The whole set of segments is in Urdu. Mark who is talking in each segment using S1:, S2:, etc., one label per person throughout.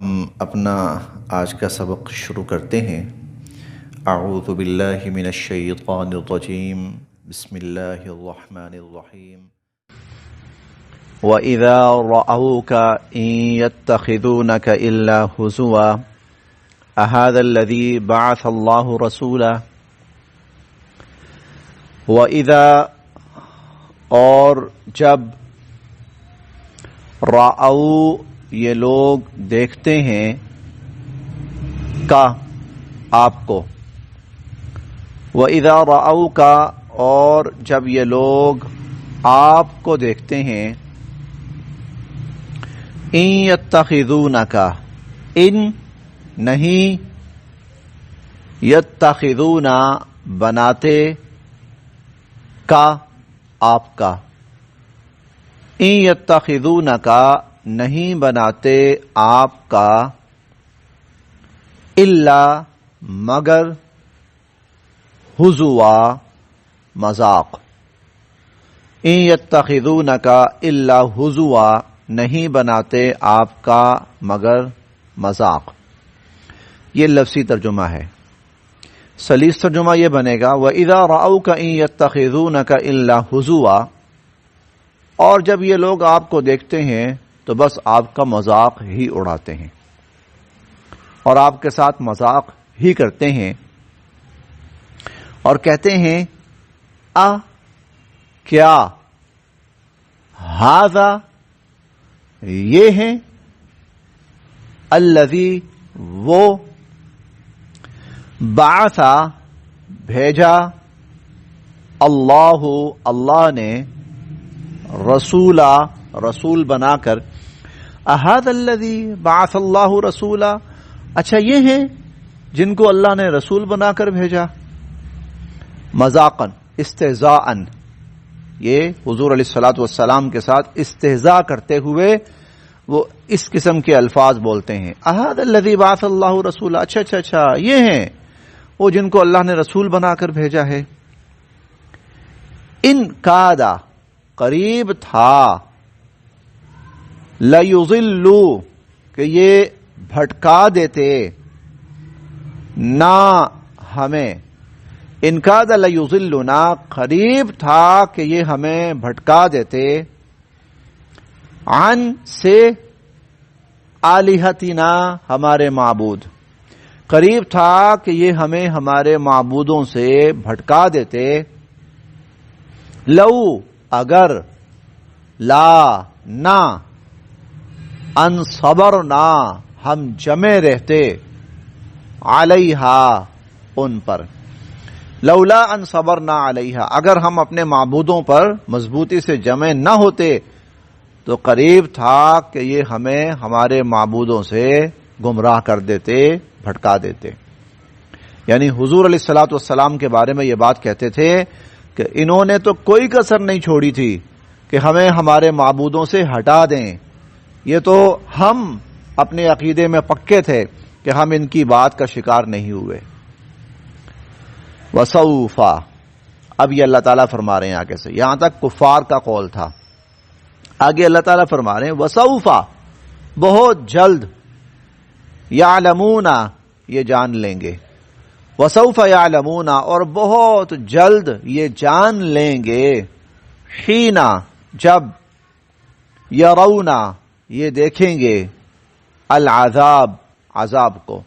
S1: ہم اپنا آج کا سبق شروع کرتے ہیں۔ اعوذ باللہ من الشیطان الرجیم، بسم اللہ الرحمن الرحیم۔ وَإِذَا رَأَوْكَ إِن يَتَّخِذُونَكَ إِلَّا هُزُوًا أَهَذَا الَّذِي بَعَثَ اللَّهُ رَسُولًا۔ وَإِذَا اور جب رَأَوْا یہ لوگ دیکھتے ہیں کا آپ کو، وَإِذَا رَأَوْكَ اور جب یہ لوگ آپ کو دیکھتے ہیں، إِن يَتَّخِذُونَكَ ان نہیں، يَتَّخِذُونَ بناتے، کا آپ کا، إِن يَتَّخِذُونَكَ نہیں بناتے آپ کا، الا مگر، ہزوا مذاق، ان یتخذونک الا ہزوا نہیں بناتے آپ کا مگر مذاق۔ یہ لفظی ترجمہ ہے۔ سلیس ترجمہ یہ بنے گا وَإِذَا رَأَوْكَ إِن يَتَّخِذُونَكَ إِلَّا هُزُوًا، اور جب یہ لوگ آپ کو دیکھتے ہیں تو بس آپ کا مذاق ہی اڑاتے ہیں اور آپ کے ساتھ مذاق ہی کرتے ہیں، اور کہتے ہیں کیا ھذا یہ ہیں، الذی وہ، بعث بھیجا، اللہ نے، رسول بنا کر، اھذا الذی بعث اللہ رسولا، اچھا یہ ہیں جن کو اللہ نے رسول بنا کر بھیجا، مذاقن استہزاء، یہ حضور علیہ الصلوۃ والسلام کے ساتھ استہزاء کرتے ہوئے وہ اس قسم کے الفاظ بولتے ہیں، اھذا الذی بعث اللہ رسولا، اچھا یہ ہیں وہ جن کو اللہ نے رسول بنا کر بھیجا ہے۔ ان کادا قریب تھا، لیضلوا کہ یہ بھٹکا دیتے، نہ ہمیں، ان کاد لیضلنا قریب تھا کہ یہ ہمیں بھٹکا دیتے، عن سے، آلہتنا ہمارے معبود، قریب تھا کہ یہ ہمیں ہمارے معبودوں سے بھٹکا دیتے، لو اگر، لا نہ، ان صبرنا ہم جمے رہتے، علیہا ان پر، لولا ان صبرنا علیہا اگر ہم اپنے معبودوں پر مضبوطی سے جمع نہ ہوتے تو قریب تھا کہ یہ ہمیں ہمارے معبودوں سے گمراہ کر دیتے، بھٹکا دیتے۔ یعنی حضور علیہ الصلوۃ والسلام کے بارے میں یہ بات کہتے تھے کہ انہوں نے تو کوئی کسر نہیں چھوڑی تھی کہ ہمیں ہمارے معبودوں سے ہٹا دیں، یہ تو ہم اپنے عقیدے میں پکے تھے کہ ہم ان کی بات کا شکار نہیں ہوئے۔ وسوف، اب یہ اللہ تعالیٰ فرما رہے ہیں آگے سے، یہاں تک کفار کا قول تھا، آگے اللہ تعالیٰ فرما رہے ہیں وسوف بہت جلد، یعلمون یہ جان لیں گے، وسوف یعلمون اور بہت جلد یہ جان لیں گے، حین جب، یرون یہ دیکھیں گے، العذاب عذاب کو،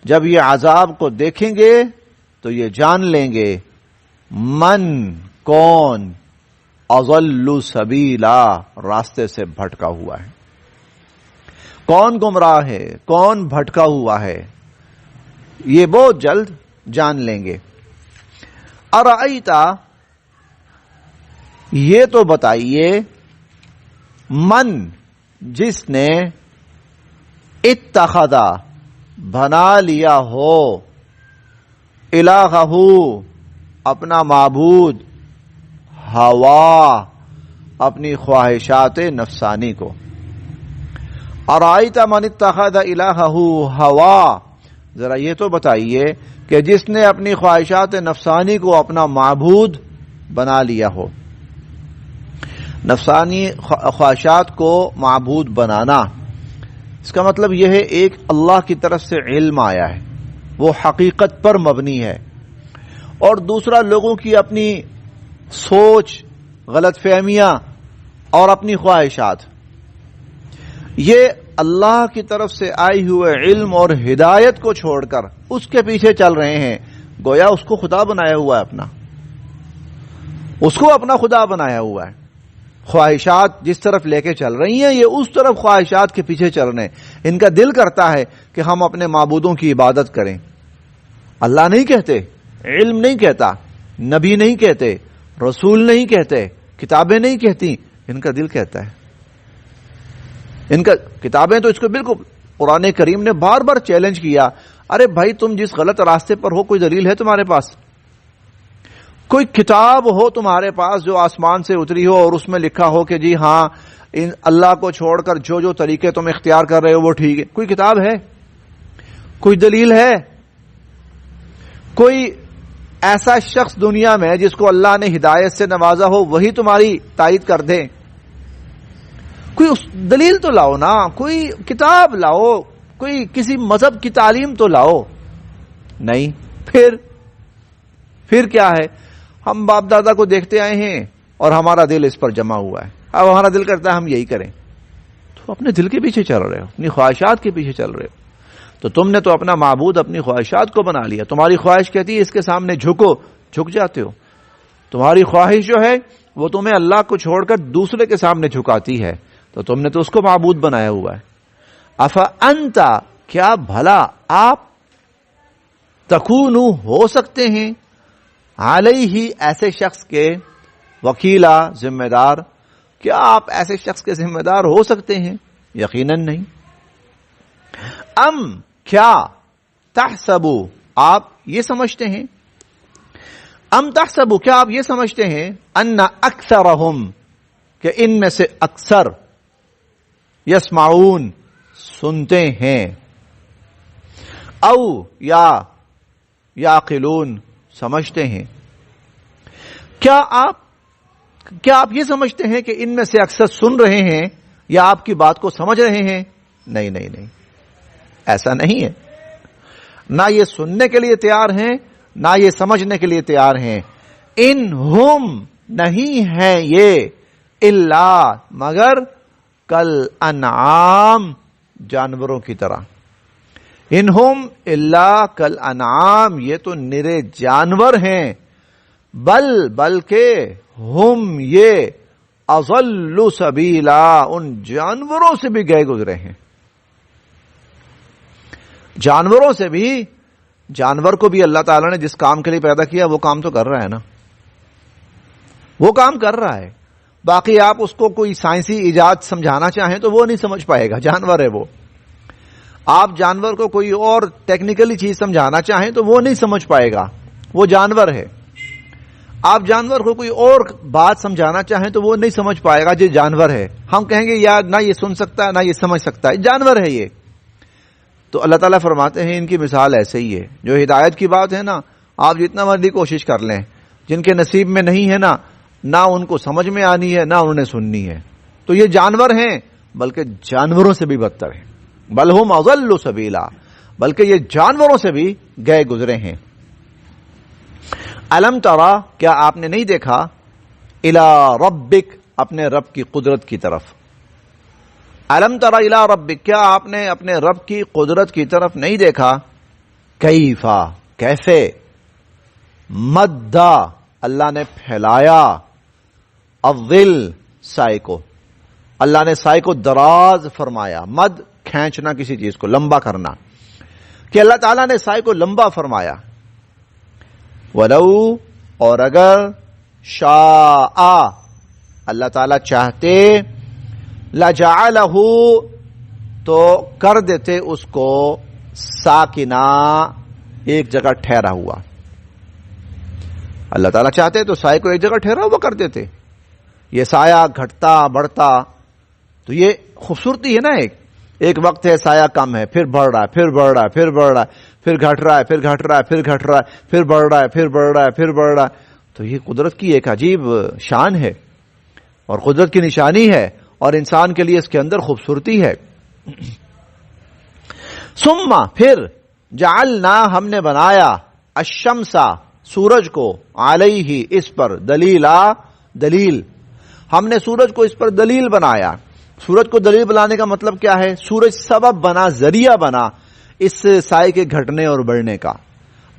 S1: جب یہ عذاب کو دیکھیں گے تو یہ جان لیں گے، من کون، اضل سبیلا راستے سے بھٹکا ہوا ہے، کون گمراہ ہے، کون بھٹکا ہوا ہے، یہ بہت جلد جان لیں گے۔ ارأیتا یہ تو بتائیے، من جس نے، اتخذ بنا لیا ہو، الہہ اپنا معبود، ہوا اپنی خواہشات نفسانی کو، ارائیت من اتخذ الہہ ہوا، ذرا یہ تو بتائیے کہ جس نے اپنی خواہشات نفسانی کو اپنا معبود بنا لیا ہو، نفسانی خواہشات کو معبود بنانا اس کا مطلب یہ ہے ایک اللہ کی طرف سے علم آیا ہے، وہ حقیقت پر مبنی ہے، اور دوسرا لوگوں کی اپنی سوچ، غلط فہمیاں اور اپنی خواہشات. یہ اللہ کی طرف سے آئی ہوئے علم اور ہدایت کو چھوڑ کر اس کے پیچھے چل رہے ہیں، گویا اس کو خدا بنایا ہوا ہے، اپنا اس کو اپنا خدا بنایا ہوا ہے. خواہشات جس طرف لے کے چل رہی ہیں، یہ اس طرف خواہشات کے پیچھے چل رہے ہیں. ان کا دل کرتا ہے کہ ہم اپنے معبودوں کی عبادت کریں. اللہ نہیں کہتے، علم نہیں کہتا، نبی نہیں کہتے، رسول نہیں کہتے، کتابیں نہیں کہتی، ان کا دل کہتا ہے. ان کا کتابیں تو اس کو بالکل، قرآن کریم نے بار بار چیلنج کیا، ارے بھائی تم جس غلط راستے پر ہو، کوئی دلیل ہے تمہارے پاس؟ کوئی کتاب ہو تمہارے پاس جو آسمان سے اتری ہو اور اس میں لکھا ہو کہ جی ہاں اللہ کو چھوڑ کر جو جو طریقے تم اختیار کر رہے ہو وہ ٹھیک ہے؟ کوئی کتاب ہے؟ کوئی دلیل ہے؟ کوئی ایسا شخص دنیا میں جس کو اللہ نے ہدایت سے نوازا ہو وہی تمہاری تائید کر دے؟ کوئی دلیل تو لاؤ نا، کوئی کتاب لاؤ، کوئی کسی مذہب کی تعلیم تو لاؤ. نہیں. پھر کیا ہے؟ ہم باپ دادا کو دیکھتے آئے ہیں اور ہمارا دل اس پر جمع ہوا ہے، اب ہمارا دل کرتا ہے ہم یہی کریں. تو اپنے دل کے پیچھے چل رہے ہو، اپنی خواہشات کے پیچھے چل رہے ہو. تو تم نے تو اپنا معبود اپنی خواہشات کو بنا لیا. تمہاری خواہش کہتی ہے اس کے سامنے جھکو، جھک جاتے ہو. تمہاری خواہش جو ہے وہ تمہیں اللہ کو چھوڑ کر دوسرے کے سامنے جھکاتی ہے، تو تم نے تو اس کو معبود بنایا ہوا ہے. افانت، کیا بھلا آپ تکونو ہو سکتے ہیں علیہ ایسے شخص کے وکیلا، ذمہ دار؟ کیا آپ ایسے شخص کے ذمہ دار ہو سکتے ہیں؟ یقیناً نہیں. ام، کیا تحسبو، آپ یہ سمجھتے ہیں، ام تحسبو، کیا آپ یہ سمجھتے ہیں، ان اکثرہم، کہ ان میں سے اکثر، یسمعون، سنتے ہیں، او یا یعقلون، سمجھتے ہیں. کیا آپ یہ سمجھتے ہیں کہ ان میں سے اکثر سن رہے ہیں یا آپ کی بات کو سمجھ رہے ہیں؟ نہیں نہیں نہیں، ایسا نہیں ہے. نہ یہ سننے کے لیے تیار ہیں، نہ یہ سمجھنے کے لیے تیار ہیں. ان ہم، نہیں ہیں یہ، الا، مگر، کل انعام، جانوروں کی طرح. انہم الا کل انعام، یہ تو نرے جانور ہیں. بلکہ ہم یہ اضل سبیلا، ان جانوروں سے بھی گئے گزرے ہیں. جانوروں سے بھی، جانور کو بھی اللہ تعالیٰ نے جس کام کے لیے پیدا کیا وہ کام تو کر رہا ہے نا، وہ کام کر رہا ہے. باقی آپ اس کو کوئی سائنسی ایجاد سمجھانا چاہیں تو وہ نہیں سمجھ پائے گا، جانور ہے وہ. آپ جانور کو کوئی اور ٹیکنیکلی چیز سمجھانا چاہیں تو وہ نہیں سمجھ پائے گا، وہ جانور ہے. آپ جانور کو کوئی اور بات سمجھانا چاہیں تو وہ نہیں سمجھ پائے گا، یہ جانور ہے. ہم کہیں گے یار نہ یہ سن سکتا ہے نہ یہ سمجھ سکتا ہے، جانور ہے یہ. تو اللہ تعالیٰ فرماتے ہیں ان کی مثال ایسے ہی ہے. جو ہدایت کی بات ہے نا، آپ جتنا مرضی کوشش کر لیں، جن کے نصیب میں نہیں ہے نا، نہ ان کو سمجھ میں آنی ہے نہ انہوں نے سننی ہے، تو یہ جانور ہیں، بلکہ جانوروں سے بھی بدتر ہیں. بل ہم اضل سبیلا، بلکہ یہ جانوروں سے بھی گئے گزرے ہیں. الم ترا، کیا آپ نے نہیں دیکھا، الی ربک، اپنے رب کی قدرت کی طرف. الم ترا الی ربک، کیا آپ نے اپنے رب کی قدرت کی طرف نہیں دیکھا. کیفا، کیسے، مدّا، اللہ نے پھیلایا، الظل، سائے کو، اللہ نے سائے کو دراز فرمایا. مد، کھینچنا کسی چیز کو، لمبا کرنا، کہ اللہ تعالیٰ نے سائے کو لمبا فرمایا. وَلَوْ، اور اگر، شَاءَ، اللہ تعالیٰ چاہتے، لَجَعَلَهُ، تو کر دیتے اس کو، ساکنہ، ایک جگہ ٹھہرا ہوا. اللہ تعالیٰ چاہتے تو سائے کو ایک جگہ ٹھہرا ہوا کر دیتے. یہ سایہ گھٹتا بڑھتا تو یہ خوبصورتی ہے نا. ایک وقت ہے سایہ کم ہے، پھر بڑھ رہا ہے، پھر بڑھ رہا ہے، پھر بڑھ رہا ہے، پھر گھٹ رہا ہے، پھر گھٹ رہا ہے، پھر گھٹ رہا ہے، پھر بڑھ رہا ہے، پھر بڑھ رہا ہے، پھر بڑھ رہا ہے. تو یہ قدرت کی ایک عجیب شان ہے اور قدرت کی نشانی ہے، اور انسان کے لیے اس کے اندر خوبصورتی ہے. ثم پھر جعلنا ہم نے بنایا الشمسا سورج کو علیہ اس پر دلیل ہم نے سورج کو اس پر دلیل بنایا. سورج کو دلیل بنانے کا مطلب کیا ہے؟ سورج سبب بنا، ذریعہ بنا اس سائے کے گھٹنے اور بڑھنے کا.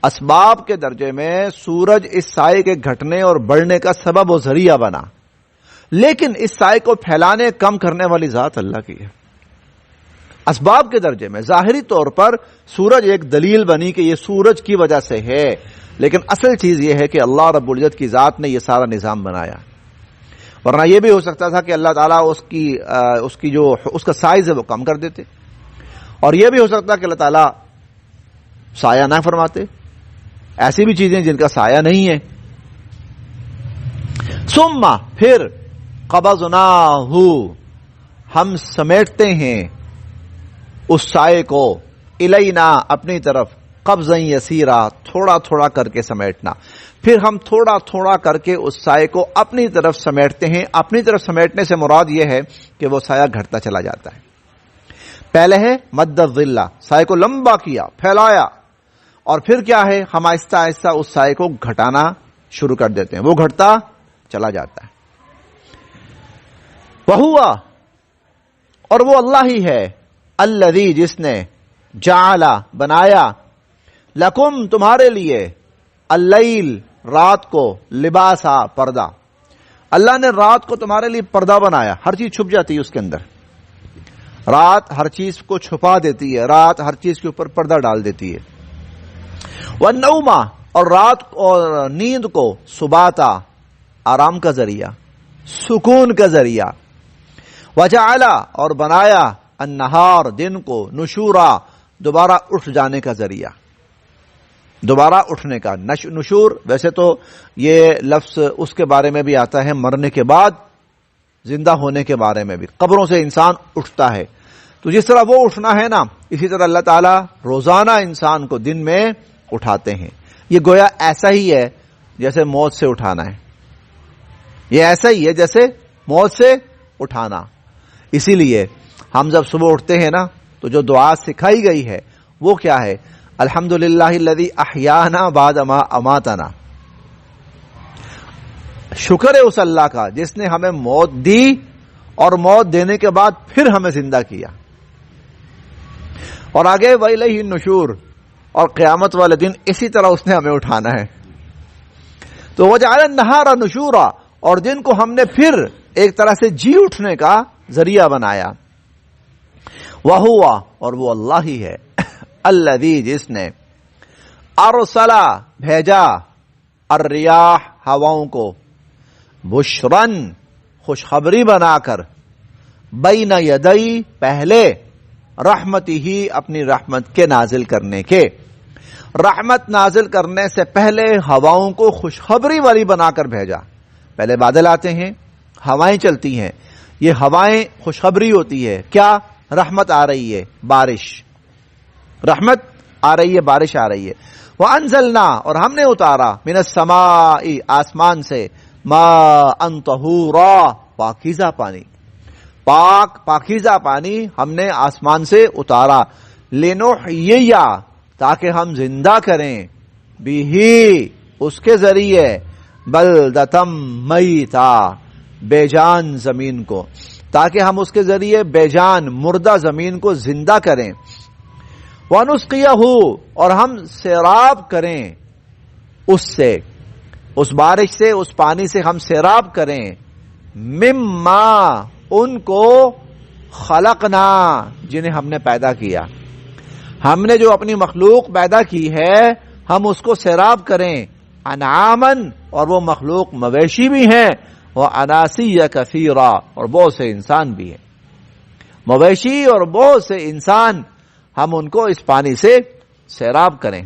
S1: اسباب کے درجے میں سورج اس سائے کے گھٹنے اور بڑھنے کا سبب و ذریعہ بنا، لیکن اس سائے کو پھیلانے کم کرنے والی ذات اللہ کی ہے. اسباب کے درجے میں ظاہری طور پر سورج ایک دلیل بنی کہ یہ سورج کی وجہ سے ہے، لیکن اصل چیز یہ ہے کہ اللہ رب العزت کی ذات نے یہ سارا نظام بنایا. ورنہ یہ بھی ہو سکتا تھا کہ اللہ تعالیٰ اس کا سائز ہے وہ کم کر دیتے، اور یہ بھی ہو سکتا کہ اللہ تعالیٰ سایہ نہ فرماتے. ایسی بھی چیزیں جن کا سایہ نہیں ہے. ثم پھر قبضناہ ہم سمیٹتے ہیں اس سائے کو الینا اپنی طرف قبضا یسیرا تھوڑا تھوڑا کر کے سمیٹنا. پھر ہم تھوڑا تھوڑا کر کے اس سائے کو اپنی طرف سمیٹتے ہیں. اپنی طرف سمیٹنے سے مراد یہ ہے کہ وہ سایہ گھٹتا چلا جاتا ہے. پہلے ہے مد الظل، سائے کو لمبا کیا، پھیلایا، اور پھر کیا ہے ہم آہستہ آہستہ اس سائے کو گھٹانا شروع کر دیتے ہیں، وہ گھٹتا چلا جاتا ہے. وہوا اور وہ اللہ ہی ہے الذی جس نے جعل بنایا لکم تمہارے لیے اللیل رات کو لباسا پردہ. اللہ نے رات کو تمہارے لیے پردہ بنایا. ہر چیز چھپ جاتی ہے اس کے اندر. رات ہر چیز کو چھپا دیتی ہے، رات ہر چیز کے اوپر پردہ ڈال دیتی ہے. والنوم اور رات اور نیند کو سباتا آرام کا ذریعہ، سکون کا ذریعہ. وجعل اور بنایا النہار دن کو نشورا دوبارہ اٹھ جانے کا ذریعہ، دوبارہ اٹھنے کا. نشور ویسے تو یہ لفظ اس کے بارے میں بھی آتا ہے مرنے کے بعد زندہ ہونے کے بارے میں بھی. قبروں سے انسان اٹھتا ہے، تو جس طرح وہ اٹھنا ہے نا، اسی طرح اللہ تعالیٰ روزانہ انسان کو دن میں اٹھاتے ہیں. یہ گویا ایسا ہی ہے جیسے موت سے اٹھانا ہے. یہ ایسا ہی ہے جیسے موت سے اٹھانا. اسی لیے ہم جب صبح اٹھتے ہیں نا تو جو دعا سکھائی گئی ہے وہ کیا ہے؟ الحمدللہ الذی احیانا بعد ما اماتنا. شکر ہے اس اللہ کا جس نے ہمیں موت دی اور موت دینے کے بعد پھر ہمیں زندہ کیا. اور آگے وَإِلَيْهِ النُّشُورُ، اور قیامت والے دن اسی طرح اس نے ہمیں اٹھانا ہے. تو وَجَعَلَ النَّهَارَ نُشُورًا، اور دن کو ہم نے پھر ایک طرح سے جی اٹھنے کا ذریعہ بنایا. وَهُوَ اور وہ اللہ ہی ہے الذی جس نے ارسلا بھیجا الریاح ہواؤں کو بشرن خوشخبری بنا کر بین یدئی پہلے رحمتی ہی اپنی رحمت کے نازل کرنے کے. رحمت نازل کرنے سے پہلے ہواؤں کو خوشخبری والی بنا کر بھیجا. پہلے بادل آتے ہیں، ہوائیں چلتی ہیں، یہ ہوائیں خوشخبری ہوتی ہے. کیا؟ رحمت آ رہی ہے، بارش، رحمت آ رہی ہے، بارش آ رہی ہے. وَأَنزَلْنَا اور ہم نے اتارا مِنَ السَّمَاءِ آسمان سے مَاءً طَهُورًا پاکیزہ پانی، پاکیزہ پانی ہم نے آسمان سے اتارا. لِنُحْيِيَ تاکہ ہم زندہ کریں بِهِ اس کے ذریعے بَلْدَةً مَيْتًا بے جان زمین کو، تاکہ ہم اس کے ذریعے بے جان مردہ زمین کو زندہ کریں. وَنُسْقِيَهُ اور ہم سیراب کریں اس سے، اس بارش سے، اس پانی سے ہم سیراب کریں. مما ان کو خلقنا جنہیں ہم نے پیدا کیا، ہم نے جو اپنی مخلوق پیدا کی ہے ہم اس کو سیراب کریں. انعامن اور وہ مخلوق مویشی بھی ہیں، واناسی کثیرا اور بہت سے انسان بھی ہیں. مویشی اور بہت سے انسان ہم ان کو اس پانی سے سیراب کریں.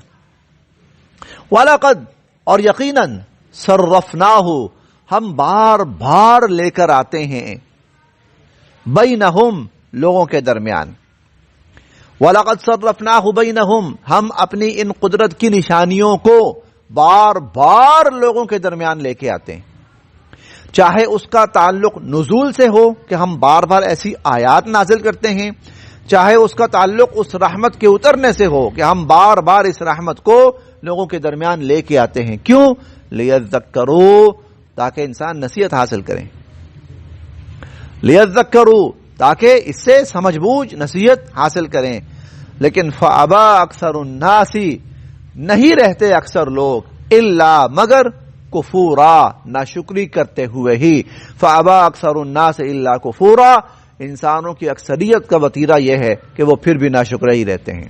S1: وَلَقَدْ اور یقیناً صرفناہ ہم بار بار لے کر آتے ہیں بینہم لوگوں کے درمیان. وَلَقَدْ صَرَّفْنَاهُ بَيْنَهُمْ ہم اپنی ان قدرت کی نشانیوں کو بار بار لوگوں کے درمیان لے کے آتے ہیں. چاہے اس کا تعلق نزول سے ہو کہ ہم بار بار ایسی آیات نازل کرتے ہیں، چاہے اس کا تعلق اس رحمت کے اترنے سے ہو کہ ہم بار بار اس رحمت کو لوگوں کے درمیان لے کے آتے ہیں. کیوں؟ لیذکروا، تاکہ انسان نصیحت حاصل کریں. لیذکروا، تاکہ اس سے سمجھ بوجھ نصیحت حاصل کریں. لیکن فابا اکثر الناس، نہیں رہتے اکثر لوگ، الا مگر کفورا، ناشکری کرتے ہوئے ہی. فابا اکثر الناس الا کفورا، انسانوں کی اکثریت کا وتیرہ یہ ہے کہ وہ پھر بھی ناشکرے ہی رہتے ہیں.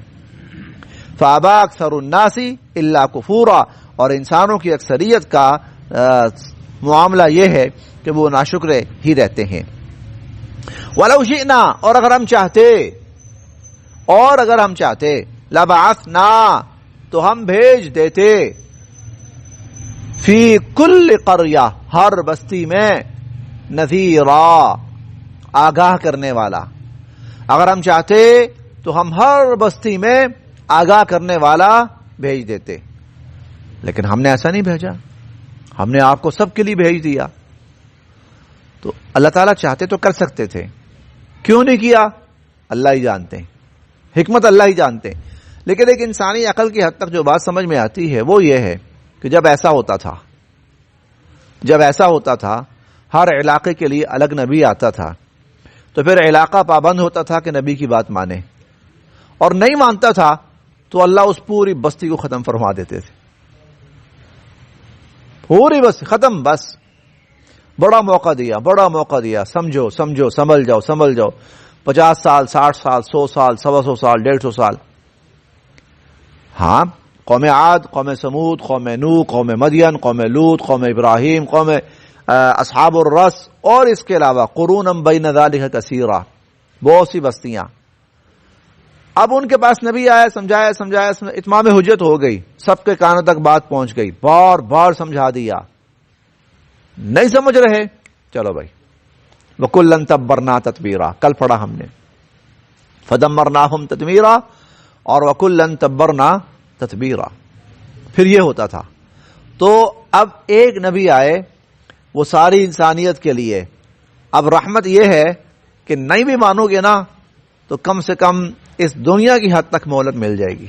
S1: فابا اکثر الناس الا کفورا، اور انسانوں کی اکثریت کا معاملہ یہ ہے کہ وہ ناشکرے ہی رہتے ہیں. وَلَوْ شِئْنَا، اور اگر ہم چاہتے لَبَعَثْنَا، تو ہم بھیج دیتے فی کل قریہ، ہر بستی میں نذیرا، آگاہ کرنے والا. اگر ہم چاہتے تو ہم ہر بستی میں آگاہ کرنے والا بھیج دیتے، لیکن ہم نے ایسا نہیں بھیجا. ہم نے آپ کو سب کے لیے بھیج دیا. تو اللہ تعالیٰ چاہتے تو کر سکتے تھے، کیوں نہیں کیا؟ اللہ ہی جانتے ہیں، حکمت اللہ ہی جانتے ہیں. لیکن ایک انسانی عقل کی حد تک جو بات سمجھ میں آتی ہے وہ یہ ہے کہ جب ایسا ہوتا تھا ہر علاقے کے لیے الگ نبی آتا تھا، تو پھر علاقہ پابند ہوتا تھا کہ نبی کی بات مانے، اور نہیں مانتا تھا تو اللہ اس پوری بستی کو ختم فرما دیتے تھے. پوری بستی ختم. بس بڑا موقع دیا، سمجھو سنبھل جاؤ. 50 سال، 60 سال، 100 سال، 125 سال، 150 سال. ہاں، قوم عاد، قوم سمود، قوم نوح، قوم مدین، قوم لوط، قوم ابراہیم، قوم اصحاب الرس، اور اس کے علاوہ قرون بین ذالک کثیرہ، بہت سی بستیاں. اب ان کے پاس نبی آیا، سمجھایا، اتمام حجت ہو گئی، سب کے کانوں تک بات پہنچ گئی، بار بار سمجھا دیا، نہیں سمجھ رہے، چلو بھائی. وَكُلًّا تَبَّرْنَا تَتْبِيرًا، کل پڑھا ہم نے، فَدَمَّرْنَاهُمْ تَدْمِيرًا، اور وَكُلًّا تَبَّرْنَا تَتْبِيرًا. پھر یہ ہوتا تھا. تو اب ایک نبی آئے، وہ ساری انسانیت کے لیے. اب رحمت یہ ہے کہ نہیں بھی مانو گے نا تو کم سے کم اس دنیا کی حد تک مہلت مل جائے گی،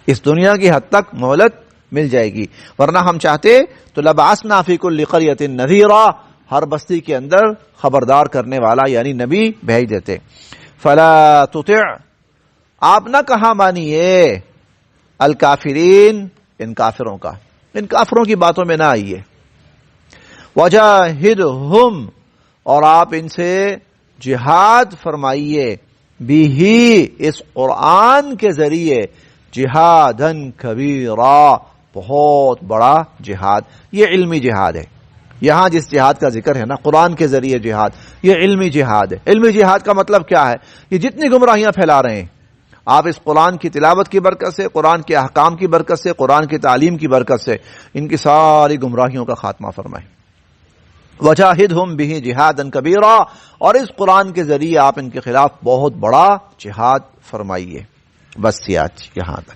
S1: اس دنیا کی حد تک مہلت مل جائے گی. ورنہ ہم چاہتے تو لبعثنا فی کل قریۃ نذیرا، ہر بستی کے اندر خبردار کرنے والا یعنی نبی بھیج دیتے. فلا تطع، آپ نہ کہا مانیے، الکافرین، ان کافروں کی باتوں میں نہ آئیے. وجاہدہم، اور آپ ان سے جہاد فرمائیے، بھی اس قرآن کے ذریعے، جہادن کبیرا، بہت بڑا جہاد. یہ علمی جہاد ہے. یہاں جس جہاد کا ذکر ہے نا، قرآن کے ذریعے جہاد، یہ علمی جہاد ہے. علمی جہاد کا مطلب کیا ہے؟ یہ جتنی گمراہیاں پھیلا رہے ہیں، آپ اس قرآن کی تلاوت کی برکت سے، قرآن کے احکام کی برکت سے، قرآن کی تعلیم کی برکت سے ان کی ساری گمراہیوں کا خاتمہ فرمائیں. وجاہدہم بہ جہادن کبیرا، اور اس قرآن کے ذریعے آپ ان کے خلاف بہت بڑا جہاد فرمائیے. بس یہ آج یہاں تک.